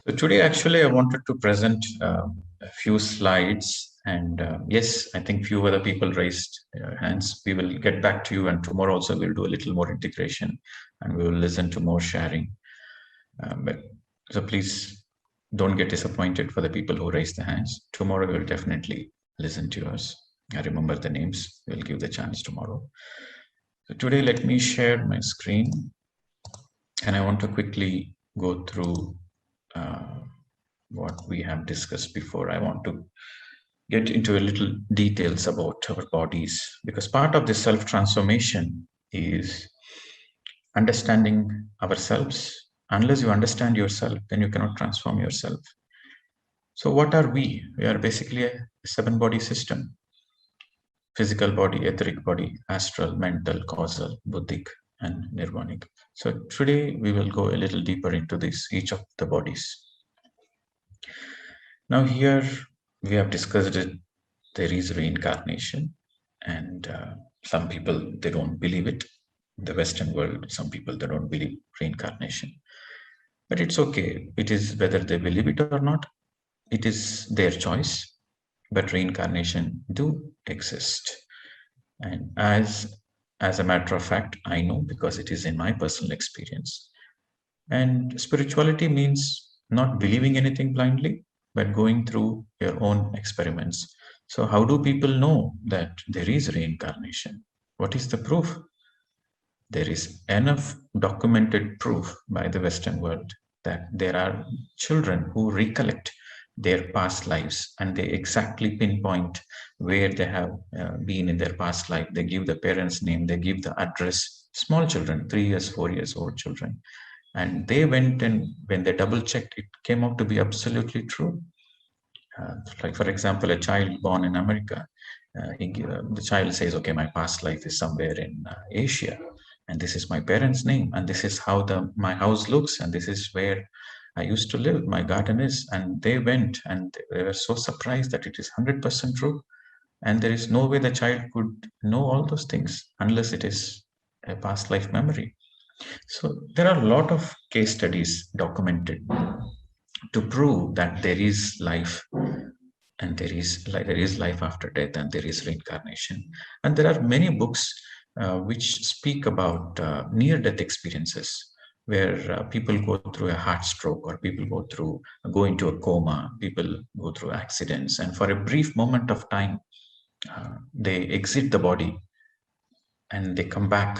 So today, actually, I wanted to present a few slides, and yes, I think few other people raised hands. We will get back to you, and tomorrow also we'll do a little more integration, and we will listen to more sharing. But so please don't get disappointed for the people who raised the hands. Tomorrow we will definitely listen to yours. I remember the names. We'll give the chance tomorrow. So today, let me share my screen, and I want to quickly go through what we have discussed before. I want to get into a little details about our bodies, because part of the self transformation is understanding ourselves. Unless you understand yourself, then you cannot transform yourself. So what are we? We are basically a seven body system: physical body, etheric body, astral, mental, causal, buddhic, and nirvanic. So today we will go a little deeper into this, each of the bodies. Now here we have discussed it. There is reincarnation, and some people, they don't believe it. In the Western world, some people, they don't believe reincarnation. But it's okay. It is whether they believe it or not. It is their choice. But reincarnation do exist. And as a matter of fact, I know because it is in my personal experience. And spirituality means not believing anything blindly, but going through your own experiments. So, how do people know that there is reincarnation? What is the proof? There is enough documented proof by the Western world that there are children who recollect their past lives, and they exactly pinpoint where they have been in their past life. They give the parents' name, they give the address. Small children, 3 years, 4 years old children, and they went, and when they double checked, it came out to be absolutely true. Like, for example, a child born in America, the child says, okay, my past life is somewhere in Asia, and this is my parents' name, and this is how my house looks, and this is where I used to live, my garden is. And they went, and they were so surprised that it is 100% true. And there is no way the child could know all those things unless it is a past life memory. So there are a lot of case studies documented to prove that there is life, and there is life after death, and there is reincarnation. And there are many books which speak about near death experiences, where people go through a heart stroke, or people go into a coma, people go through accidents, and for a brief moment of time they exit the body and they come back.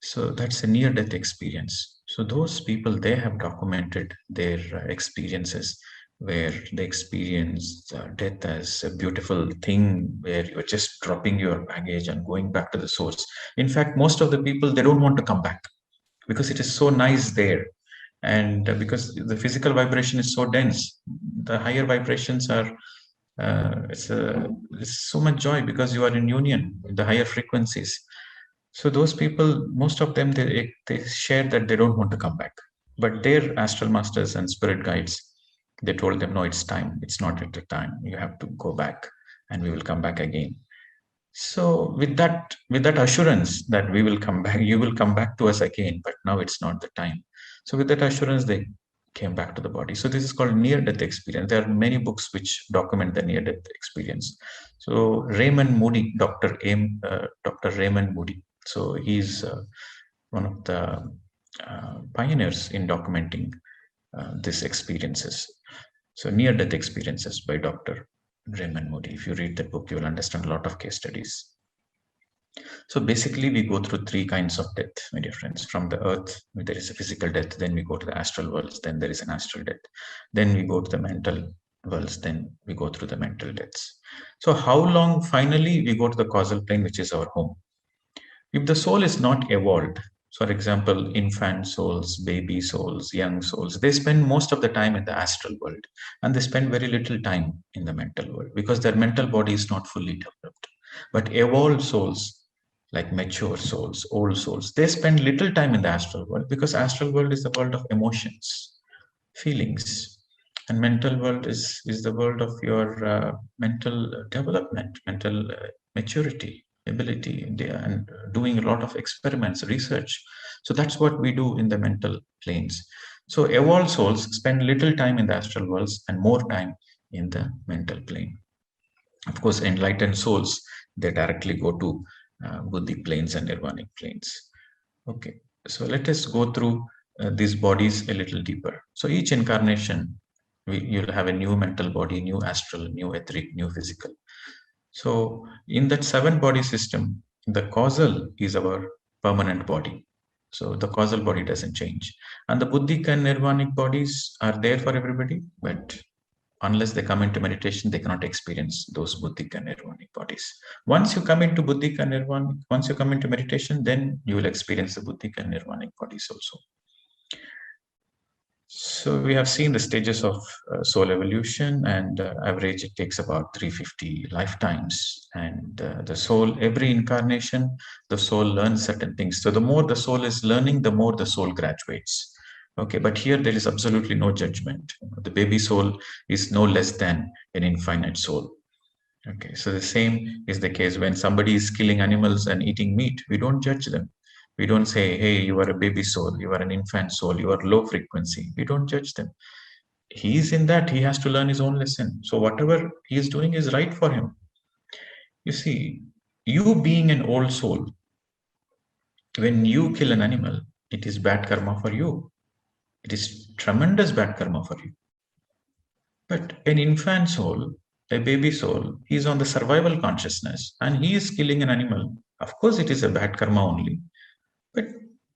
So that's a near death experience. So those people, they have documented their experiences, where they experience death as a beautiful thing, where you're just dropping your baggage and going back to the source. In fact, most of the people, they don't want to come back because it is so nice there. And because the physical vibration is so dense, the higher vibrations are, it's so much joy because you are in union with the higher frequencies. So those people, most of them, they share that they don't want to come back. But their astral masters and spirit guides, they told them, no, it's time. It's not at the time. You have to go back, and we will come back again. So with that assurance that we will come back, you will come back to us again, but now it's not the time. So with that assurance, they came back to the body. So this is called near-death experience. There are many books which document the near-death experience. So Raymond Moody, Dr. Raymond Moody. So he's one of the pioneers in documenting these experiences. So near-death experiences by Dr. Raymond Moody. If you read that book, you will understand a lot of case studies. So basically, we go through three kinds of death, my dear friends. From the earth, there is a physical death, then we go to the astral worlds, then there is an astral death. Then we go to the mental worlds, then we go through the mental deaths. So how long finally we go to the causal plane, which is our home? If the soul is not evolved, for example, infant souls, baby souls, young souls, they spend most of the time in the astral world, and they spend very little time in the mental world because their mental body is not fully developed. But evolved souls, like mature souls, old souls, they spend little time in the astral world because astral world is the world of emotions, feelings, and mental world is the world of your mental development, mental maturity, ability, and doing a lot of experiments, research. So that's what we do in the mental planes. So evolved souls spend little time in the astral worlds and more time in the mental plane. Of course, enlightened souls, they directly go to buddhic planes and nirvanic planes. Okay, so let us go through these bodies a little deeper. So each incarnation, you'll have a new mental body, new astral, new etheric, new physical. So in that seven body system, the causal is our permanent body. So the causal body doesn't change. And the buddhic and nirvanic bodies are there for everybody, but unless they come into meditation, they cannot experience those buddhic and nirvanic bodies. Once you come into buddhic and nirvanic, once you come into meditation, then you will experience the buddhic and nirvanic bodies also. So we have seen the stages of soul evolution, and average it takes about 350 lifetimes. And the soul, every incarnation, the soul learns certain things. So the more the soul is learning, the more the soul graduates. Okay, but here there is absolutely no judgment. The baby soul is no less than an infinite soul. Okay, so the same is the case when somebody is killing animals and eating meat. We don't judge them. We don't say, hey, you are a baby soul, you are an infant soul, you are low frequency. We don't judge them. He's in that, he has to learn his own lesson. So whatever he is doing is right for him. You see, you being an old soul, when you kill an animal, it is bad karma for you. It is tremendous bad karma for you. But an infant soul, a baby soul, he is on the survival consciousness and he is killing an animal. Of course, it is a bad karma only. But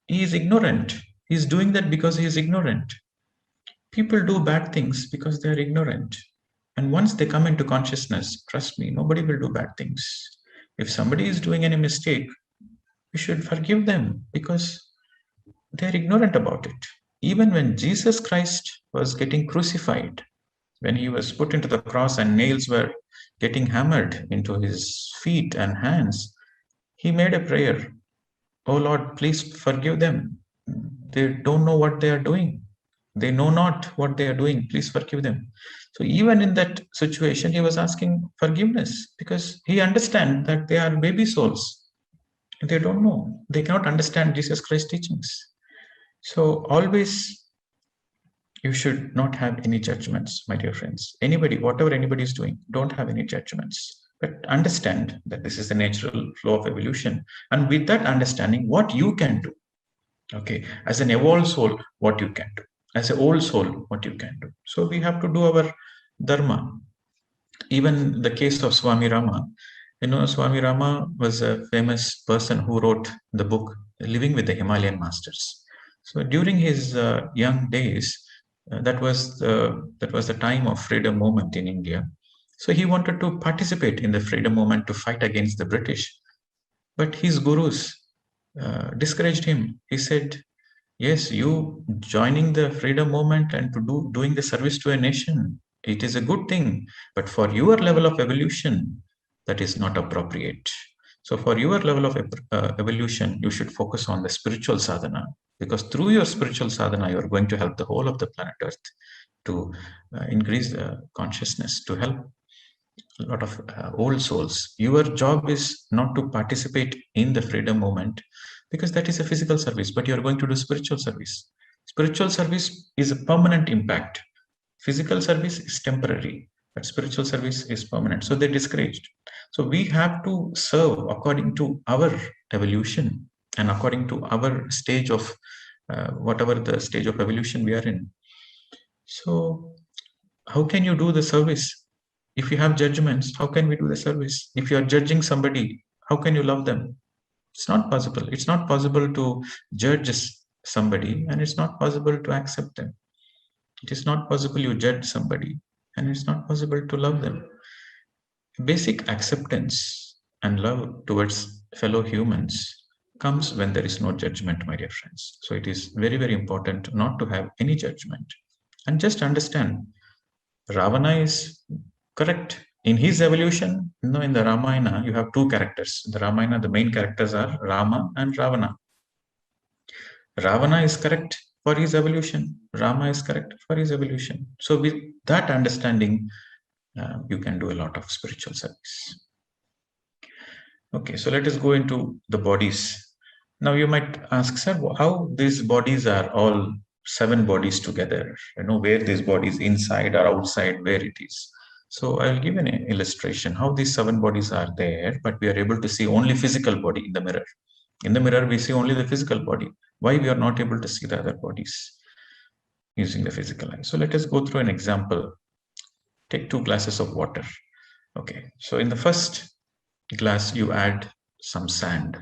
he is ignorant. He is doing that because he is ignorant. People do bad things because they are ignorant. And once they come into consciousness, trust me, nobody will do bad things. If somebody is doing any mistake, we should forgive them because they are ignorant about it. Even when Jesus Christ was getting crucified, when he was put into the cross and nails were getting hammered into his feet and hands, he made a prayer. Oh Lord, please forgive them. They don't know what they are doing. They know not what they are doing. Please forgive them. So even in that situation, he was asking forgiveness because he understands that they are baby souls. They don't know. They cannot understand Jesus Christ's teachings. So always you should not have any judgments, my dear friends. Anybody, whatever anybody is doing, don't have any judgments. But understand that this is the natural flow of evolution. And with that understanding, what you can do. Okay, as an evolved soul, what you can do. As an old soul, what you can do. So we have to do our dharma. Even the case of Swami Rama, Swami Rama was a famous person who wrote the book Living with the Himalayan Masters. So during his young days, that was the time of freedom movement in India. So he wanted to participate in the freedom movement to fight against the British, but his gurus discouraged him. He said, yes, you joining the freedom movement and to doing the service to a nation, it is a good thing, but for your level of evolution, that is not appropriate. So for your level of evolution, you should focus on the spiritual sadhana, because through your spiritual sadhana, you are going to help the whole of the planet Earth to increase the consciousness, to help a lot of old souls. Your job is not to participate in the freedom movement, because that is a physical service, but you are going to do spiritual service. Spiritual service is a permanent impact. Physical service is temporary, but spiritual service is permanent. So they're discouraged. So we have to serve according to our evolution and according to our stage of whatever the stage of evolution we are in. So how can you do the service? If you have judgments, how can we do the service? If you are judging somebody, how can you love them? It's not possible. It's not possible to judge somebody, and it's not possible to accept them. It is not possible you judge somebody, and it's not possible to love them. Basic acceptance and love towards fellow humans comes when there is no judgment, my dear friends. So it is very, very important not to have any judgment. And just understand, Ravana is correct. In his evolution, in the Ramayana, you have two characters. The Ramayana, the main characters are Rama and Ravana. Ravana is correct for his evolution. Rama is correct for his evolution. So with that understanding, you can do a lot of spiritual service. Okay, so let us go into the bodies. Now you might ask, sir, how these bodies are all 7 bodies together, where these bodies inside or outside, where it is. So I'll give an illustration how these 7 bodies are there, but we are able to see only physical body in the mirror. In the mirror, we see only the physical body. Why we are not able to see the other bodies using the physical eye? So let us go through an example. Take 2 glasses of water. Okay, so in the first glass, you add some sand.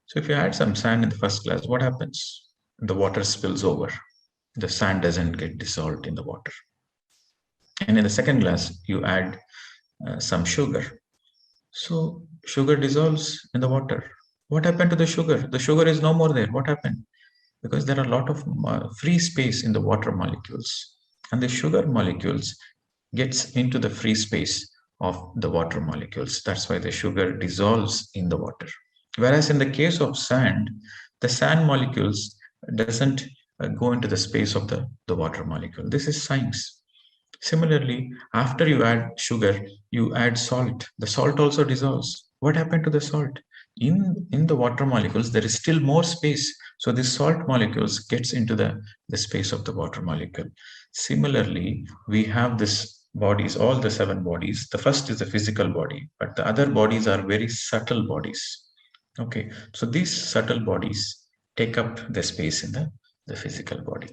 So if you add some sand in the first glass, what happens? The water spills over. The sand doesn't get dissolved in the water. And in the second glass, you add some sugar. So sugar dissolves in the water. What happened to the sugar? The sugar is no more there. What happened? Because there are a lot of free space in the water molecules. And the sugar molecules gets into the free space of the water molecules. That's why the sugar dissolves in the water. Whereas in the case of sand, the sand molecules doesn't go into the space of the water molecule. This is science. Similarly, after you add sugar, you add salt. The salt also dissolves. What happened to the salt? In the water molecules, there is still more space. So the salt molecules gets into the space of the water molecule. Similarly, we have this bodies, all the 7 bodies. The first is the physical body, but the other bodies are very subtle bodies. Okay, so these subtle bodies take up the space in the physical body.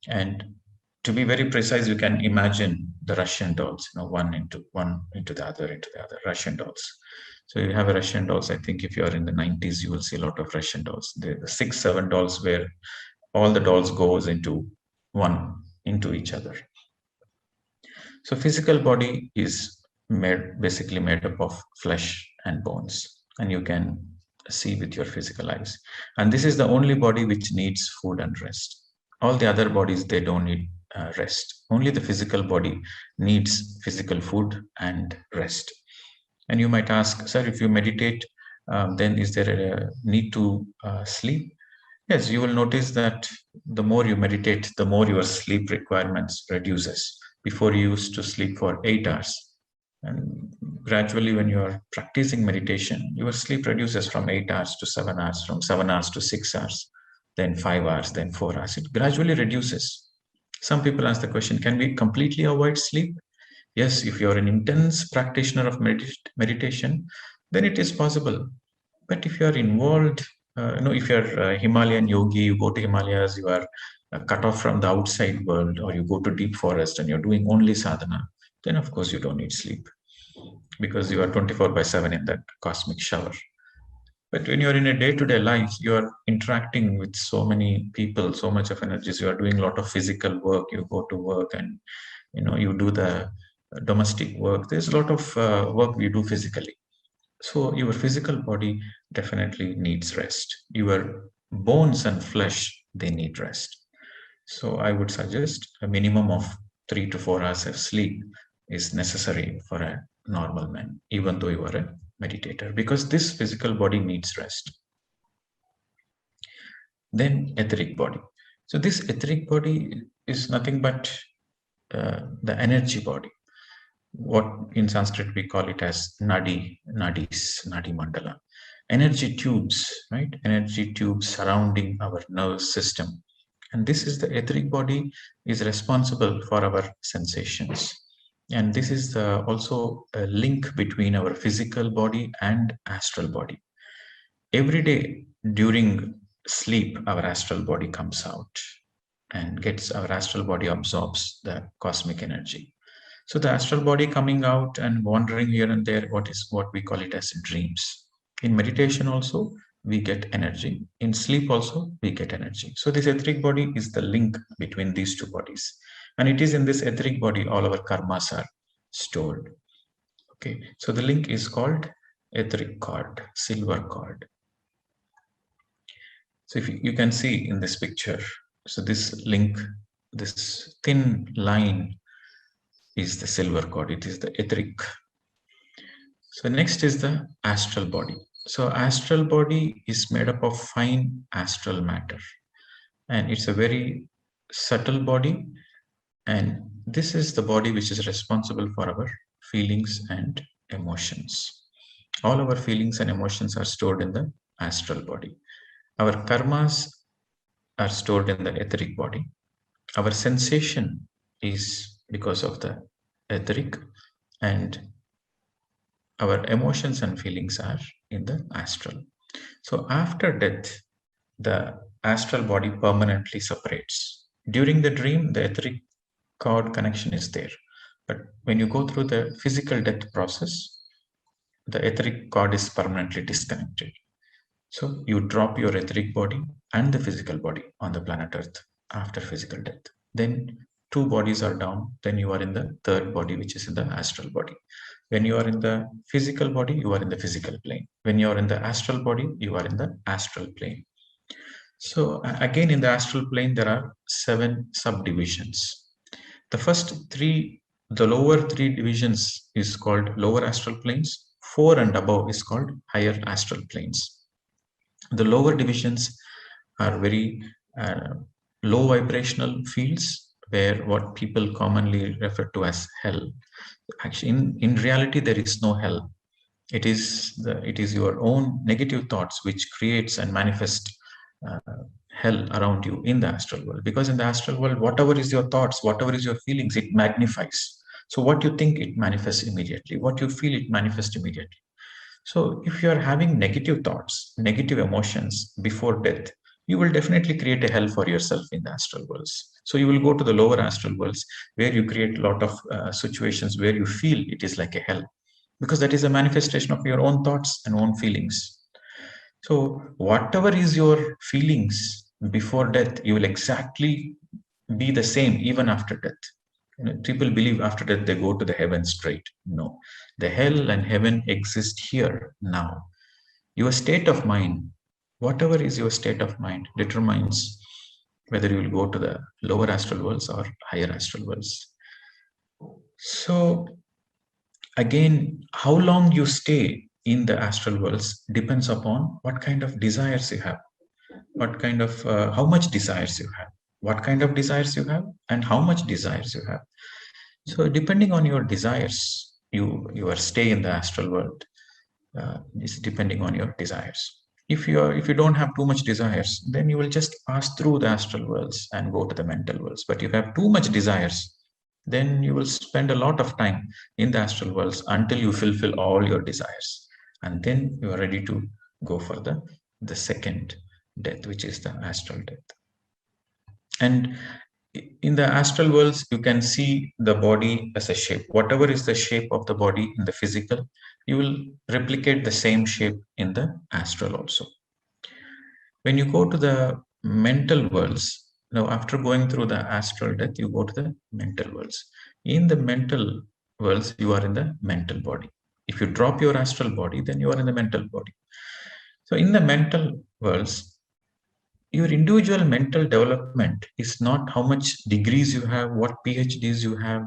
And to be very precise, you can imagine the Russian dolls, one into the other, Russian dolls. So you have a Russian dolls. I think if you are in the 90s, you will see a lot of Russian dolls. The 6, 7 dolls where all the dolls goes into each other. So physical body is basically made up of flesh and bones, and you can see with your physical eyes. And this is the only body which needs food and rest. All the other bodies, they don't need rest. Only the physical body needs physical food and rest. And you might ask, sir, if you meditate, then is there a need to sleep? Yes, you will notice that the more you meditate, the more your sleep requirements reduces. Before you used to sleep for 8 hours. And gradually, when you are practicing meditation, your sleep reduces from 8 hours to 7 hours, from 7 hours to 6 hours, then 5 hours, then 4 hours. It gradually reduces. Some people ask the question, can we completely avoid sleep? Yes, if you're an intense practitioner of meditation, then it is possible. But if you are involved, if you're a Himalayan yogi, you go to Himalayas, you are cut off from the outside world, or you go to deep forest and you're doing only sadhana, then of course you don't need sleep because you are 24/7 in that cosmic shower. But when you're in a day-to-day life, you are interacting with so many people, so much of energies. You are doing a lot of physical work. You go to work and you do the domestic work. There's a lot of work we do physically. So your physical body definitely needs rest. Your bones and flesh, they need rest. So I would suggest a minimum of 3 to 4 hours of sleep is necessary for a normal man, even though you are a meditator, because this physical body needs rest. Then etheric body. So this etheric body is nothing but the energy body. What in Sanskrit we call it as nadi mandala. Energy tubes, right? Energy tubes surrounding our nervous system. And this is the etheric body is responsible for our sensations. And this is also a link between our physical body and astral body. Every day during sleep, our astral body comes out and our astral body absorbs the cosmic energy. So the astral body coming out and wandering here and there, what we call it as dreams. In meditation also, we get energy. In sleep also, we get energy. So this etheric body is the link between these two bodies. And it is in this etheric body, all our karmas are stored. Okay, so the link is called etheric cord, silver cord. So if you can see in this picture, so this link, this thin line is the silver cord, it is the etheric. So next is the astral body. So astral body is made up of fine astral matter, and it's a very subtle body, and this is the body which is responsible for our feelings and emotions. All our feelings and emotions are stored in the astral body. Our karmas are stored in the etheric body. Our sensation is because of the etheric, and our emotions and feelings are in the astral. So after death, the astral body permanently separates. During the dream, the etheric cord connection is there. But when you go through the physical death process, the etheric cord is permanently disconnected. So you drop your etheric body and the physical body on the planet Earth after physical death. Then two bodies are down. Then you are in the third body, which is in the astral body. When you are in the physical body, you are in the physical plane. When you are in the astral body, you are in the astral plane. So again, in the astral plane, there are 7 subdivisions. The first 3, the lower 3 divisions is called lower astral planes. 4 and above is called higher astral planes. The lower divisions are very low vibrational fields, where what people commonly refer to as hell. Actually, in reality, there is no hell. It is your own negative thoughts which creates and manifests uh, hell around you in the astral world. Because in the astral world, whatever is your thoughts, whatever is your feelings, it magnifies. So what you think, it manifests immediately. What you feel, it manifests immediately. So if you are having negative thoughts, negative emotions before death, you will definitely create a hell for yourself in the astral worlds. So you will go to the lower astral worlds, where you create a lot of situations where you feel it is like a hell, because that is a manifestation of your own thoughts and own feelings. So whatever is your feelings before death, you will exactly be the same even after death. People believe after death they go to the heaven straight. No, the hell and heaven exist here now. Your state of mind, whatever is your state of mind, determines whether you will go to the lower astral worlds or higher astral worlds. So again, how long you stay in the astral worlds depends upon what kind of desires you have, what kind of how much desires you have, what kind of desires you have, and how much desires you have. So depending on your desires, your stay in the astral world is depending on your desires. If you don't have too much desires, then you will just pass through the astral worlds and go to the mental worlds. But if you have too much desires, then you will spend a lot of time in the astral worlds until you fulfill all your desires, and then you are ready to go for the second death, which is the astral death. And in the astral worlds, you can see the body as a shape. Whatever is the shape of the body in the physical, you will replicate the same shape in the astral also. When you go to the mental worlds, now after going through the astral death, you go to the mental worlds. In the mental worlds, you are in the mental body. If you drop your astral body, then you are in the mental body. So in the mental worlds, your individual mental development is not how much degrees you have, what PhDs you have,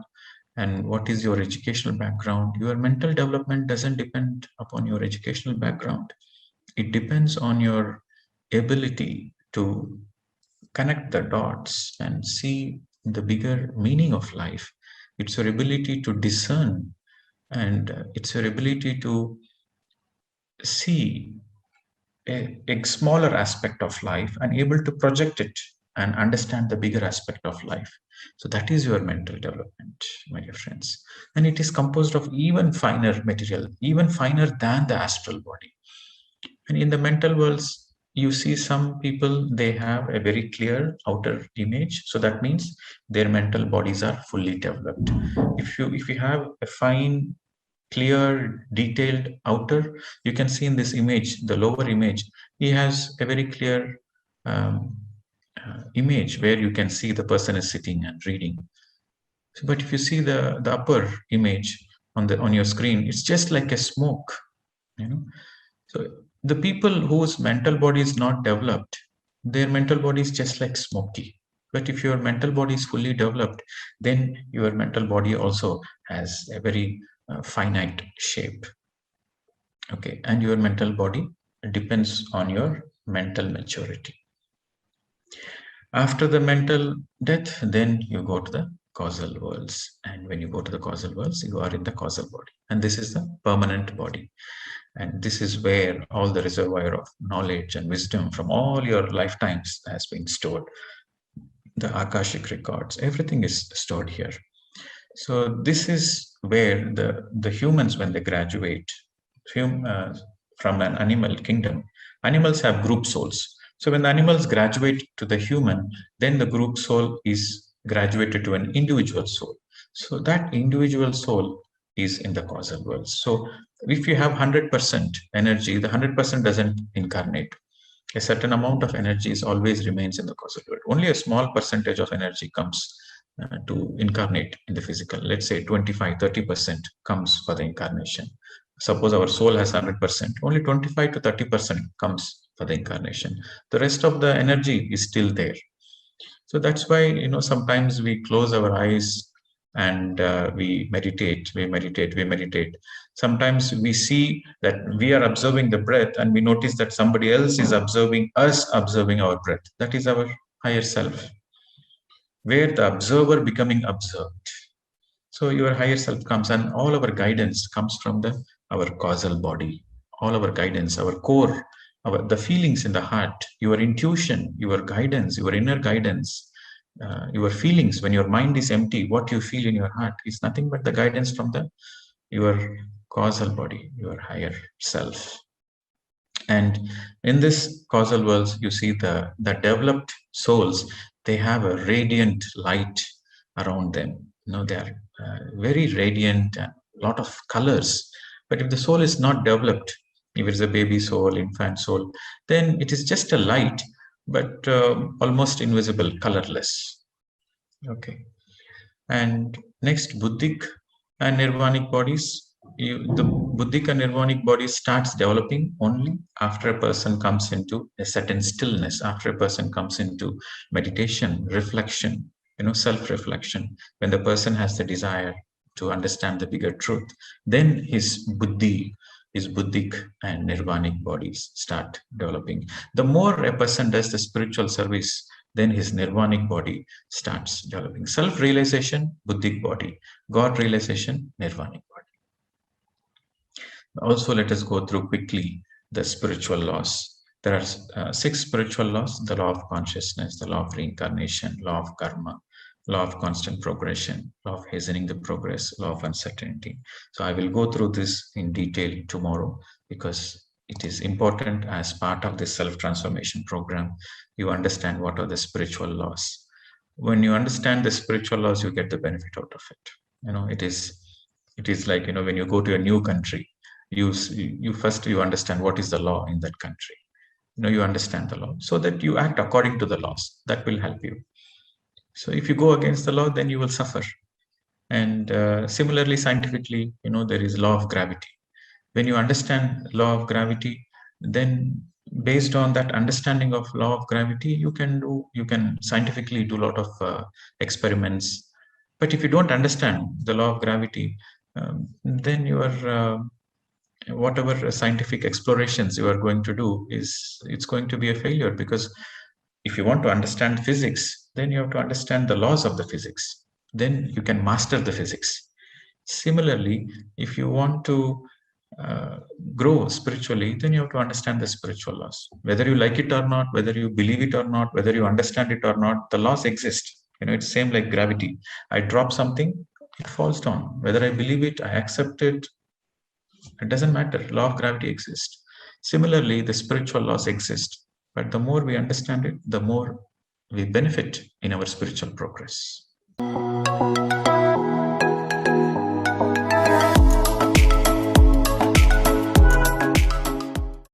and what is your educational background. Your mental development doesn't depend upon your educational background. It depends on your ability to connect the dots and see the bigger meaning of life. It's your ability to discern, and it's your ability to see a smaller aspect of life and able to project it and understand the bigger aspect of life. So that is your mental development, my dear friends. And it is composed of even finer material, even finer than the astral body. And in the mental worlds, you see some people, they have a very clear outer image. So that means their mental bodies are fully developed. If you have a fine, clear, detailed outer, you can see in this image, the lower image, he has a very clear image where you can see the person is sitting and reading. But if you see the upper image on your screen, it's just like a smoke, you know. So the people whose mental body is not developed, their mental body is just like smoky. But if your mental body is fully developed, then your mental body also has a very finite shape. Okay, and your mental body depends on your mental maturity. After the mental death, then you go to the causal worlds. And when you go to the causal worlds, you are in the causal body. And this is the permanent body. And this is where all the reservoir of knowledge and wisdom from all your lifetimes has been stored. The Akashic records, everything is stored here. So this is where the humans, when they graduate from an animal kingdom, animals have group souls. So when the animals graduate to the human, then the group soul is graduated to an individual soul. So that individual soul is in the causal world. So if you have 100% energy, the 100% doesn't incarnate. A certain amount of energy is always remains in the causal world. Only a small percentage of energy comes to incarnate in the physical. Let's say 25-30% comes for the incarnation. Suppose our soul has 100%, only 25 to 30% comes for the incarnation. The rest of the energy is still there. So that's why, sometimes we close our eyes and we meditate. Sometimes we see that we are observing the breath and we notice that somebody else is observing us, observing our breath. That is our higher self, where the observer becoming observed. So your higher self comes, and all our guidance comes from our causal body. All our guidance, our core, the feelings in the heart, your intuition, your guidance, your inner guidance, your feelings. When your mind is empty, what you feel in your heart is nothing but the guidance from your causal body, your higher self. And in this causal world, you see the developed souls, they have a radiant light around them. They are very radiant and a lot of colors. But if the soul is not developed, if it's a baby soul, infant soul, then it is just a light, but almost invisible, colorless. Okay. And next, Buddhic and Nirvanic bodies. The Buddhic and Nirvanic body starts developing only after a person comes into a certain stillness, after a person comes into meditation, reflection, self-reflection. When the person has the desire to understand the bigger truth, then his Buddhic and Nirvanic bodies start developing. The more a person does the spiritual service, then his Nirvanic body starts developing. Self-realization, Buddhic body. God realization, Nirvanic body. Also, let us go through quickly the spiritual laws. There are 6 spiritual laws: the law of consciousness, the law of reincarnation, law of karma, law of constant progression, law of hastening the progress, law of uncertainty. So I will go through this in detail tomorrow, because it is important as part of this self-transformation program. You understand what are the spiritual laws. When you understand the spiritual laws, you get the benefit out of it. It is like, when you go to a new country, you first understand what is the law in that country. You understand the law so that you act according to the laws. That will help you. So if you go against the law, then you will suffer. And similarly, scientifically, there is law of gravity. When you understand law of gravity, then based on that understanding of law of gravity, you can scientifically do a lot of experiments. But if you don't understand the law of gravity, then whatever scientific explorations you are going to do it's going to be a failure, because if you want to understand physics, then you have to understand the laws of the physics. Then you can master the physics. Similarly, if you want to grow spiritually, then you have to understand the spiritual laws. Whether you like it or not, whether you believe it or not, whether you understand it or not, the laws exist. It's same like gravity. I drop something, it falls down. Whether I believe it, I accept it, it doesn't matter. Law of gravity exists. Similarly, the spiritual laws exist. But the more we understand it, the more we benefit in our spiritual progress.